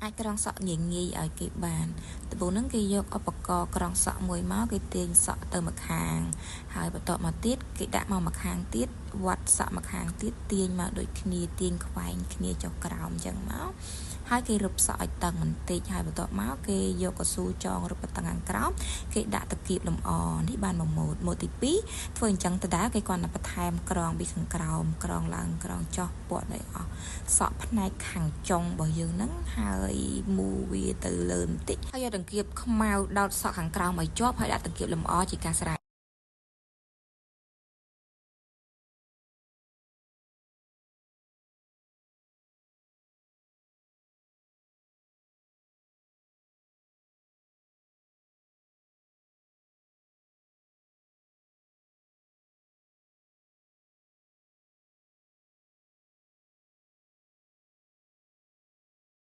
អាចក្រងសក់ងាយងាយឲ្យគេបានដំបូងហ្នឹងគេយកឧបករណ៍ក្រងសក់មួយមកគេទាញសក់ទៅម្ខាងហើយបន្ទាប់មកទៀតគេដាក់មកម្ខាងទៀតវត្តសក់ម្ខាងទៀតទាញមកដូចគ្នាទាញខ្វែងគ្នាចុះក្រោមអញ្ចឹងមកហើយគេរឹបសក់ឲ្យតឹងបន្តិចហើយបន្ទាប់មកគេយកកស៊ូចងរឹបតឹងខាងក្រោមគេដាក់តគៀបលម្អនេះបានមួយម៉ូតទី2ធ្វើអញ្ចឹងទៅដែរគេគាត់តែបន្ថែមក្រងពីខាងក្រោមក្រងឡើងក្រងចុះពណ៌ឲ្យអស់សក់ផ្នែកខាងចុងរបស់យើងហ្នឹងហើយមូវាទៅលើបន្តិចហើយយកតង្គៀបខ្មៅដោតសក់ខាងក្រោមឲ្យជាប់ហើយដាក់តង្គៀបលម្អជាការស្រេច